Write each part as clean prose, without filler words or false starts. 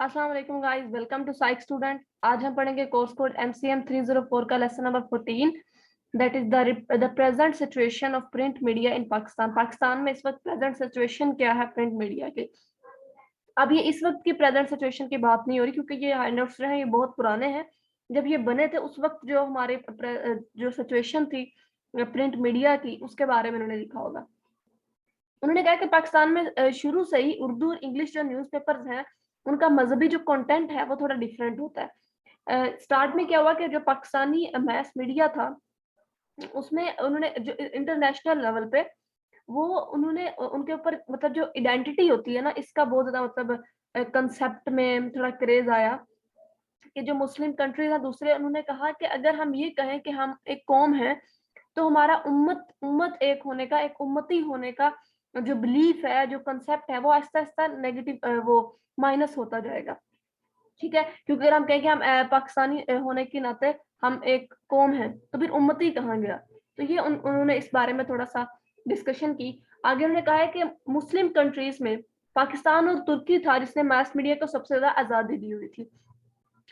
अस्सलाम वालेकुम guys, welcome to psych student. आज हम पढ़ेंगे कोर्स कोड MCM 304 का lesson number 14, that is the present situation of print media in Pakistan. Pakistan में इस वक्त प्रेजेंट सिचुएशन क्या है प्रिंट मीडिया की। अब ये इस वक्त की प्रेजेंट सिचुएशन की बात नहीं हो रही, क्योंकि ये हैंडआउट्स जो हैं ये बहुत पुराने हैं। जब ये बने थे उस वक्त जो हमारे जो सिचुएशन थी प्रिंट मीडिया की, उसके बारे में उन्होंने लिखा होगा। उन्होंने कहा कि पाकिस्तान में शुरू से ही उर्दू और इंग्लिश जो न्यूज़पेपर्स हैं, उनका मजहबी जो कंटेंट है वो थोड़ा डिफरेंट होता है। स्टार्ट में क्या हुआ कि जो पाकिस्तानी मैस मीडिया था, उसमें उन्होंने जो इंटरनेशनल लेवल पे वो उन्होंने उनके ऊपर मतलब जो आइडेंटिटी होती है ना, इसका बहुत ज्यादा मतलब कंसेप्ट में थोड़ा क्रेज आया कि जो मुस्लिम कंट्रीज है दूसरे, उन्होंने कहा कि अगर हम ये कहें कि हम एक कौम है, तो हमारा उम्मत उम्मत एक होने का, एक उम्मती होने का जो बिलीफ है, जो कंसेप्ट है, वो आहिस्ता आहिस्ता नेगेटिव वो माइनस होता जाएगा। ठीक है, क्योंकि अगर हम कहें कि हम पाकिस्तानी होने के नाते हम एक कौम है, तो फिर उम्मती कहाँ गया। तो ये उन्होंने इस बारे में थोड़ा सा डिस्कशन की। आगे उन्होंने कहा है कि मुस्लिम कंट्रीज में पाकिस्तान और तुर्की था जिसने मास मीडिया को सबसे ज्यादा आजादी दी हुई थी,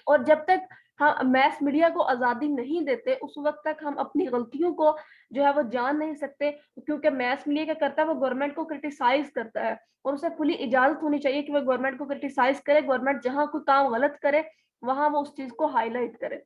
और जब तक हम मैस मीडिया को आजादी नहीं देते उस वक्त तक हम अपनी गलतियों को जो है वो जान नहीं सकते। क्योंकि मैस मीडिया क्या करता है, वो गवर्नमेंट को क्रिटिसाइज करता है, और उसे खुली इजाजत होनी चाहिए कि वो गवर्नमेंट को क्रिटिसाइज करे। गवर्नमेंट जहां कोई काम गलत करे वहां वो उस चीज को हाईलाइट करे।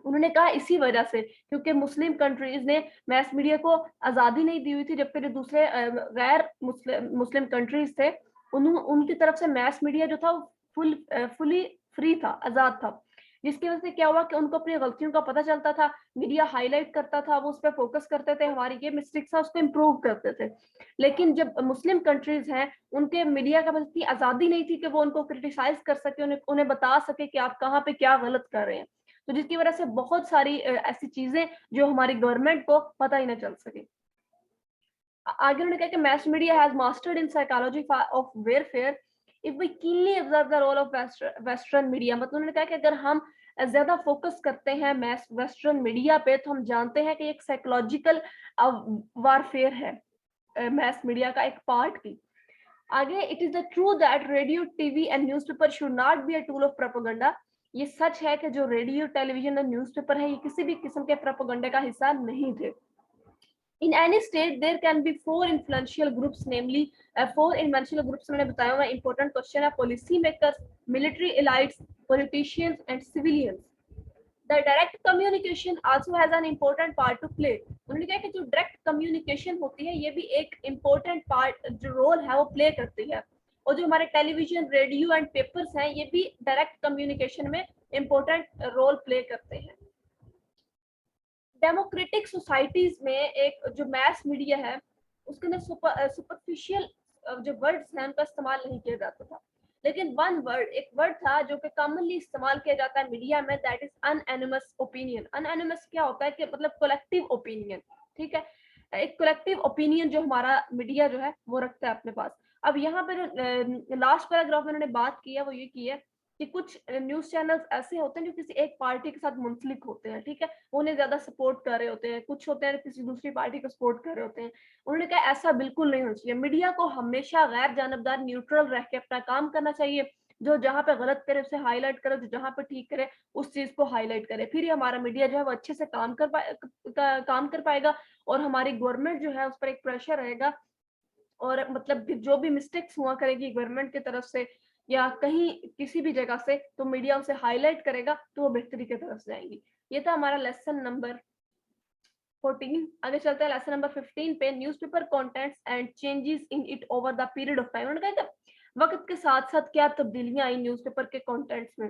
उन्होंने कहा इसी वजह से, क्योंकि मुस्लिम कंट्रीज ने मैस मीडिया को आजादी नहीं दी हुई थी, जबकि जो दूसरे गैर मुस्लिम कंट्रीज थे उनकी तरफ से मैस मीडिया जो था वो फुली फ्री था, आजाद था। जिसकी वजह से क्या हुआ कि उनको अपनी गलतियों का पता चलता था, मीडिया हाईलाइट करता था, वो उस पर फोकस करते थे, हमारी ये मिस्टेक्स है उसको इम्प्रूव करते थे। लेकिन जब मुस्लिम कंट्रीज हैं, उनके मीडिया का बस इतनी आजादी नहीं थी कि वो उनको क्रिटिसाइज कर सके, उन्हें बता सके कि आप कहाँ पे क्या गलत कर रहे हैं। तो जिसकी वजह से बहुत सारी ऐसी चीजें जो हमारी गवर्नमेंट को पता ही ना चल सके। आगे उन्होंने कहा कि mass media has mastered in psychology of warfare if we keenly observe the role of western media। मतलब उन्होंने कहा कि अगर हम ज्यादा फोकस करते हैं मैस वेस्टर्न मीडिया पे, तो हम जानते हैं कि एक साइकोलॉजिकल वारफेयर है मैस मीडिया का एक पार्ट की। आगे, it is the true that radio TV and newspaper should not be a tool of propaganda. ये सच है कि जो रेडियो टेलीविजन और न्यूज़पेपर है, ये किसी भी किस्म के प्रोपेगेंडा का हिस्सा नहीं थे। In any state there can be four influential groups, namely four influential groups मैंने बताया हुआ important question है, policy makers, military elites, politicians and civilians। The direct communication also has an important part to play। उन्होंने कहा कि जो direct communication होती है, ये भी एक important part जो role है वो play करती है। और जो हमारे टेलीविजन, रेडियो एंड पेपर्स हैं, ये भी डायरेक्ट कम्युनिकेशन में important रोल प्ले करते हैं। डेमोक्रेटिक सोसाइटीज में एक जो मैस मीडिया है, उसके अंदर सुपरफिशियल जो वर्ड्स हैं उनका इस्तेमाल नहीं किया जाता था। लेकिन एक वर्ड था जो कि कॉमनली इस्तेमाल किया जाता है मीडिया में, दैट इज अनएनिमस ओपिनियन। अनएनिमस क्या होता है कि मतलब कलेक्टिव ओपिनियन। ठीक है, एक कलेक्टिव ओपिनियन जो हमारा मीडिया जो है वो रखता है अपने पास। अब यहाँ पे जो लास्ट पैराग्राफ में उन्होंने बात की है वो ये की है कि कुछ न्यूज चैनल्स ऐसे होते हैं जो किसी एक पार्टी के साथ मुंसलिक होते हैं। ठीक है, उन्हें ज्यादा सपोर्ट कर रहे होते हैं, कुछ होते हैं किसी दूसरी पार्टी को सपोर्ट कर रहे होते हैं। उन्होंने कहा ऐसा बिल्कुल नहीं होना चाहिए। मीडिया को हमेशा गैर जानबदार, न्यूट्रल रह के अपना काम करना चाहिए। जो जहां पे गलत करे उसे हाईलाइट करे, जो जहां पे ठीक करे उस चीज को हाईलाइट करे। फिर हमारा मीडिया जो है वो अच्छे से काम कर पाएगा, और हमारी गवर्नमेंट जो है उस पर एक प्रेशर रहेगा, और मतलब जो भी मिस्टेक्स हुआ करेगी गवर्नमेंट की तरफ से या कहीं किसी भी जगह से, तो मीडिया उसे हाईलाइट करेगा तो वो बेहतरी की तरफ जाएंगी। ये था हमारा लेसन नंबर 14। आगे चलते हैं लेसन नंबर 15 पे, newspaper contents and changes in it over the period of time. उन्होंने कहा कि वक्त के साथ साथ क्या तब्दीलियां आई न्यूज़पेपर के कंटेंट्स में।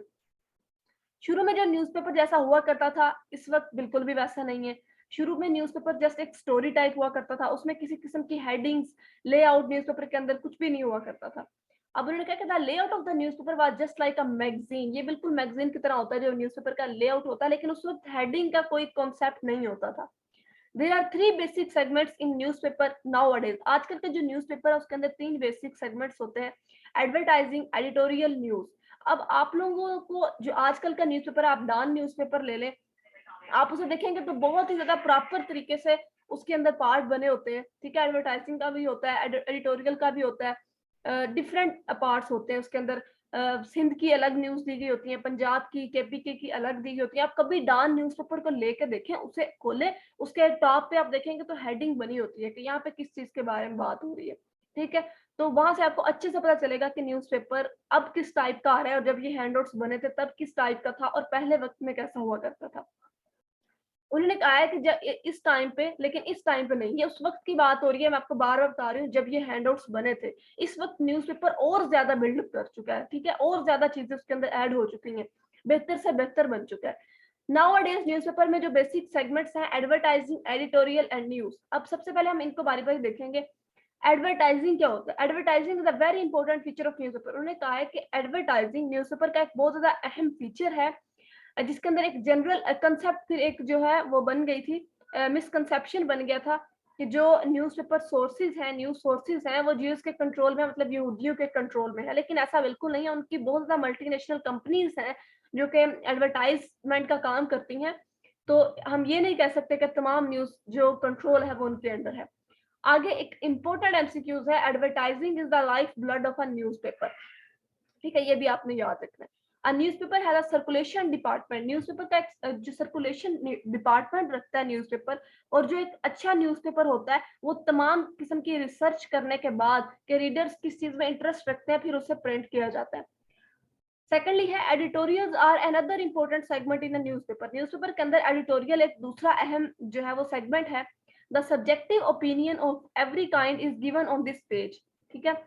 शुरू में जो न्यूज़पेपर जैसा हुआ करता था, इस वक्त बिल्कुल भी वैसा नहीं है। शुरू में न्यूज़पेपर जस्ट एक स्टोरी टाइप हुआ करता था, उसमें किसी किस्म की हेडिंग्स, लेआउट न्यूज़पेपर के अंदर कुछ भी नहीं हुआ करता था। अब उन्होंने कहा कि the layout of the newspaper was just like a magazine. ये बिल्कुल मैगजीन की तरह होता है जो न्यूज़पेपर का लेआउट होता है, लेकिन उस वक्त हेडिंग का कोई कॉन्सेप्ट नहीं होता था। There are three basic segments in newspaper nowadays. आजकल के जो न्यूज़पेपर है उसके अंदर तीन बेसिक सेगमेंट्स होते हैं: एडवर्टाइजिंग, एडिटोरियल, न्यूज। अब आप लोगों को जो आजकल का न्यूज़पेपर, आप डान न्यूज़पेपर ले लें, आप उसे देखेंगे तो बहुत ही ज्यादा प्रॉपर तरीके से उसके अंदर पार्ट बने होते हैं। ठीक है, एडवर्टाइजिंग का भी होता है, एडिटोरियल का भी होता है, डिफरेंट पार्ट्स होते हैं उसके अंदर। सिंध की अलग न्यूज दी गई होती है, पंजाब की, केपीके की अलग दी गई होती है। आप कभी डान न्यूज़पेपर को लेके देखें, उसे खोलें, उसके टॉप पे आप देखेंगे तो हेडिंग बनी होती है कि यहाँ पे किस चीज के बारे में बात हो रही है, ठीक है। तो वहां से आपको अच्छे से पता चलेगा कि न्यूज़पेपर अब किस टाइप का आ रहा है, और जब ये हैंडआउट्स बने थे तब किस टाइप का था, और पहले वक्त में कैसा हुआ करता था। उन्होंने कहा है कि इस टाइम पे, लेकिन इस टाइम पे नहीं, ये उस वक्त की बात हो रही है, मैं आपको बार बार बता रही हूँ जब ये हैंडआउट्स बने थे। इस वक्त न्यूज़पेपर और ज्यादा बिल्डअप कर चुका है, ठीक है, और ज्यादा चीजें उसके अंदर ऐड हो चुकी हैं, बेहतर से बेहतर बन चुका है। नाउअडेज न्यूज़पेपर में जो बेसिक सेगमेंट्स हैं, एडवर्टाइजिंग, एडिटोरियल एंड न्यूज। अब सबसे पहले हम इनको बारी बारी देखेंगे। एडवर्टाइजिंग क्या होता है? Advertising is a very important feature of newspaper. उन्होंने कहा है कि एडवर्टाइजिंग न्यूज़पेपर का एक बहुत ज्यादा अहम फीचर है, जिसके अंदर एक जनरल कंसेप्ट, फिर एक जो है वो बन गई थी, मिसकंसेप्शन बन गया था कि जो न्यूज़पेपर सोर्सेज हैं, न्यूज़ सोर्सेज हैं, वो जीएस के कंट्रोल में, मतलब यहूदियों के कंट्रोल में है। लेकिन ऐसा बिल्कुल नहीं है, उनकी बहुत ज्यादा मल्टीनेशनल कंपनीज हैं जो कि एडवर्टाइजमेंट का काम करती हैं। तो हम ये नहीं कह सकते कि तमाम न्यूज जो कंट्रोल है वो उनके अंडर है। आगे एक इंपॉर्टेंट एमसीक्यूज है, advertising is the life blood of a newspaper, ठीक है, ये भी आपने याद रखना है। A newspaper has a circulation department. Newspaper का एक जो सर्कुलेशन डिपार्टमेंट रखता है न्यूज़पेपर, और जो एक अच्छा न्यूज़पेपर होता है वो तमाम किस्म की रिसर्च करने के बाद कि रीडर्स किस चीज में इंटरेस्ट रखते हैं, फिर उसे प्रिंट किया जाता है। सेकेंडली है editorials are another important segment in the newspaper. Newspaper के अंदर एडिटोरियल एक दूसरा अहम जो है वो सेगमेंट है। The subjective opinion of every kind is given on this page, ठीक है।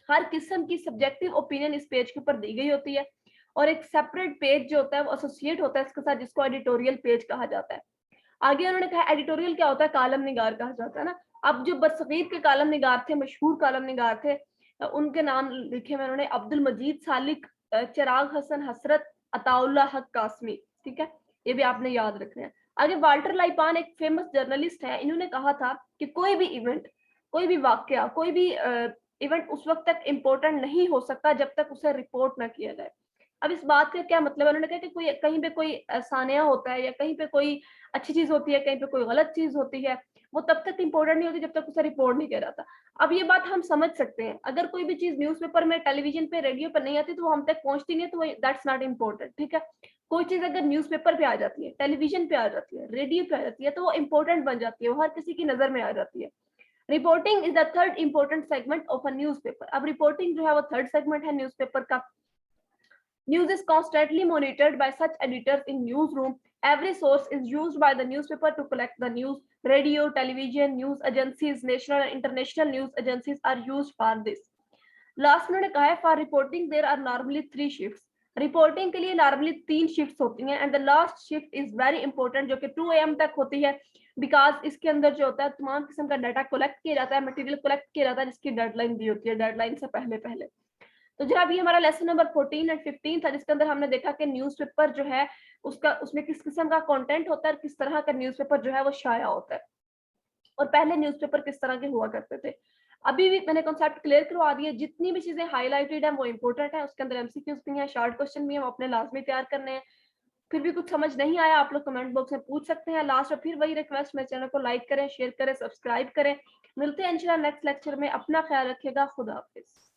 हर किस्म की सब्जेक्टिव ओपिनियन इस पेज के ऊपर दी गई होती है, और एक सेपरेट पेज जो होता है वो एसोसिएट होता है इसके साथ, जिसको एडिटोरियल पेज कहा जाता है। आगे उन्होंने कहा एडिटोरियल क्या होता है, कालम निगार कहा जाता है ना। अब जो बरसगीर के कालम निगार थे, मशहूर कालम निगार थे, उनके नाम लिखे हुए उन्होंने, अब्दुल मजीद सालिक, चिराग हसन हसरत, अताउल्ला हक कासमी, ठीक है, ये भी आपने याद रखना है। आगे वाल्टर लाइपान एक फेमस जर्नलिस्ट है, इन्होंने कहा था कि कोई भी इवेंट, कोई भी वाकया, कोई भी इवेंट उस वक्त तक इम्पोर्टेंट नहीं हो सकता जब तक उसे रिपोर्ट ना किया जाए। अब इस बात का क्या मतलब है? उन्होंने कहा कि कोई कहीं पे कोई सानिया होता है, या कहीं पे कोई अच्छी चीज होती है, कहीं पे कोई गलत चीज होती है, वो तब तक इम्पोर्टेंट नहीं होती जब तक उसे रिपोर्ट नहीं किया जाता। अब ये बात हम समझ सकते हैं, अगर कोई भी चीज न्यूज़पेपर में, टेलीविजन पे, रेडियो पर नहीं आती तो वो हम तक पहुंचती नहीं है, तो दैट्स नॉट इम्पोर्टेंट, ठीक है। कोई चीज अगर न्यूज़पेपर पे आ जाती है, टेलीविजन पे आ जाती है, रेडियो पे आ जाती है, तो वो इंपॉर्टेंट बन जाती है, वो हर किसी की नजर में आ जाती है। Reporting is the third important segment of a newspaper. अब रिपोर्टिंग जो है वो थर्ड सेगमेंट है न्यूज़पेपर का। News is constantly monitored by such editors in newsroom. Every source is used by the newspaper to collect the news. Radio, television, news agencies, national and international news agencies are used for this. Last उन्होंने कहा है for reporting there are normally 3 shifts. Reporting के लिए normally 3 shifts होती हैं, and the last shift is very important, जो कि 2 AM तक होती है, बिकॉज इसके अंदर जो होता है तमाम किस्म का डाटा कलेक्ट किया जाता है, मटेरियल कलेक्ट किया जाता है, जिसकी डेडलाइन दी होती है, डेडलाइन से पहले पहले। तो जनाब ये हमारा लेसन नंबर 14 एंड 15 था, जिसके अंदर हमने देखा कि न्यूज़पेपर जो है उसका, उसमें किस किस्म का कंटेंट होता है और किस तरह का न्यूज़पेपर जो है वो शाया होता है, और पहले न्यूज़पेपर किस तरह के हुआ करते थे। अभी भी मैंने कॉन्सेप्ट क्लियर करवा दिए, जितनी भी चीजें हाईलाइटेड हैं वो इंपॉर्टेंट है, उसके अंदर एमसीक्यूज भी हैं, शॉर्ट क्वेश्चन भी हैं, वो अपने लाजमी तैयार करने हैं। फिर भी कुछ समझ नहीं आया आप लोग कमेंट बॉक्स में पूछ सकते हैं। लास्ट में फिर वही रिक्वेस्ट, मेरे चैनल को लाइक करें, शेयर करें, सब्सक्राइब करें। मिलते हैं इंशाल्लाह नेक्स्ट लेक्चर में। अपना ख्याल रखिएगा। खुदा हाफिज।